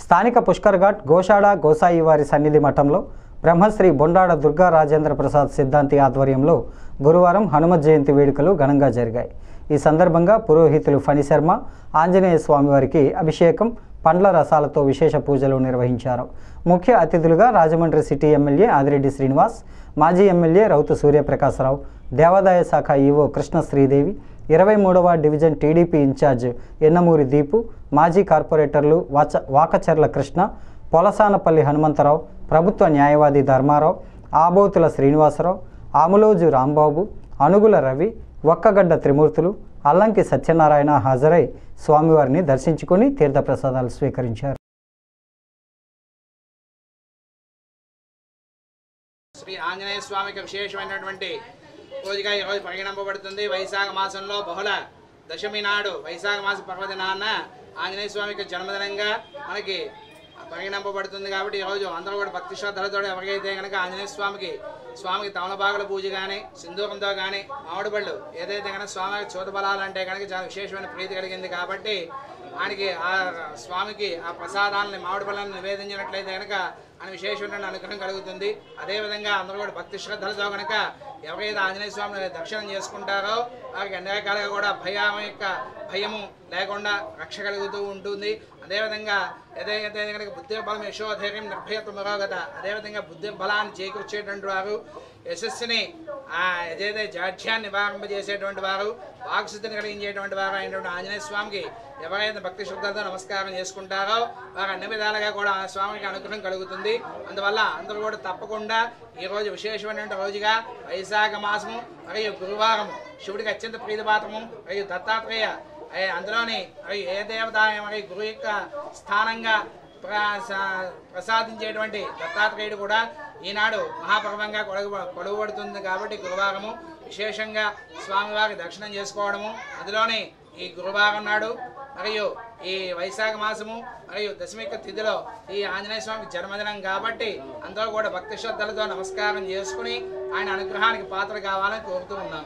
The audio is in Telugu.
స్థానిక పుష్కర్ ఘాట్ గోశాడ గోసాయి వారి సన్నిధి మఠంలో బ్రహ్మశ్రీ బొండాడ దుర్గా రాజేంద్ర ప్రసాద్ సిద్ధాంతి ఆధ్వర్యంలో గురువారం హనుమత్ జయంతి వేడుకలు ఘనంగా జరిగాయి. ఈ సందర్భంగా పురోహితులు ఫణి శర్మ ఆంజనేయ స్వామివారికి అభిషేకం, పండ్ల రసాలతో విశేష పూజలు నిర్వహించారు. ముఖ్య అతిథులుగా రాజమండ్రి సిటీ ఎమ్మెల్యే ఆదిరెడ్డి శ్రీనివాస్, మాజీ ఎమ్మెల్యే రౌతు సూర్యప్రకాశరావు, దేవాదాయ శాఖ ఈవో కృష్ణ శ్రీదేవి, 23వ division TDP incharge Ennamuri Deepu, మాజీ కార్పొరేటర్లు వాకచర్ల కృష్ణ, పొలసానపల్లి హనుమంతరావు, ప్రభుత్వ న్యాయవాది ధర్మారావు, ఆబోతుల శ్రీనివాసరావు, ఆములోజు రాంబాబు, అనుగుల రవి, ఒక్కగడ్డ త్రిమూర్తులు, అల్లంకి సత్యనారాయణ హాజరై స్వామివారిని దర్శించుకుని తీర్థప్రసాదాలు స్వీకరించారు. శ్రీ ఆంజనేయ స్వామికి విశేషమైనటువంటి పూజగా ఈరోజు పరిగణింపబడుతుంది. వైశాఖ మాసంలో బహుళ దశమి నాడు వైశాఖ మాస పర్వదినాన్న ఆంజనేయ స్వామికి జన్మదినంగా మనకి పరిగణింపబడుతుంది. కాబట్టి ఈరోజు అందరూ కూడా భక్తి శ్రద్ధలతో ఎవరికైతే కనుక ఆంజనేయ స్వామికి తమలపాకుల పూజ కానీ, సింధూరంతో కానీ, మామిడి పళ్ళు ఏదైతే కనుక స్వామికి చూతబలాలంటే కనుక చాలా విశేషమైన ప్రీతి కలిగింది. కాబట్టి ఆయనకి ఆ స్వామికి ఆ ప్రసాదాలని మామిడి పళ్ళని నివేదించినట్లయితే కనుక ఆయన విశేషమైన అనుగ్రహం కలుగుతుంది. అదేవిధంగా అందరూ కూడా భక్తి శ్రద్ధలతో కనుక ఎవరైతే ఆంజనేయ స్వామిని దర్శనం చేసుకుంటారో వారికి అన్ని రకాలుగా కూడా భయము లేకుండా రక్ష కలుగుతూ ఉంటుంది. అదేవిధంగా ఏదైతే కనుక బుద్ధి బలం యశోధైర్యం నిర్భయత్వ మరోగత, అదేవిధంగా బుద్ధి బలాన్ని చేకూర్చేటువంటి వారు, యశస్సుని ఏదైతే జాడ్యాన్ని నివారింపజేసేటువంటి వారు, వాక్శుద్ధిని కలిగించేటువంటి వారు అయినటువంటి ఆంజనేయ స్వామికి ఎవరైతే భక్తి శ్రద్ధలతో నమస్కారం చేసుకుంటారో వారు అన్ని విధాలుగా కూడా ఆ స్వామికి అనుగ్రహం కలుగుతుంది. అందువల్ల అందరూ కూడా తప్పకుండా ఈరోజు విశేషమైనటువంటి రోజుగా వైశాఖ మాసము మరియు గురువారము శివుడికి అత్యంత ప్రీతిపాత్రము మరియు దత్తాత్రేయ అందులోని ఏ దేవత మరి గురువు యొక్క స్థానంగా ప్రసాదించేటువంటి దత్తాత్రేయుడు కూడా ఈనాడు మహాపర్వంగా కొలువబడుతుంది. కాబట్టి గురువారము విశేషంగా స్వామివారి దర్శనం చేసుకోవడము, అందులోని ఈ గురువారం నాడు మరియు ఈ వైశాఖ మాసము మరియు దశమిక తిథిలో ఈ ఆంజనేయ స్వామి జన్మదినం కాబట్టి అందరూ కూడా భక్తి శ్రద్ధలతో నమస్కారం చేసుకుని ఆయన అనుగ్రహానికి పాత్ర కావాలని కోరుతూ ఉన్నాం.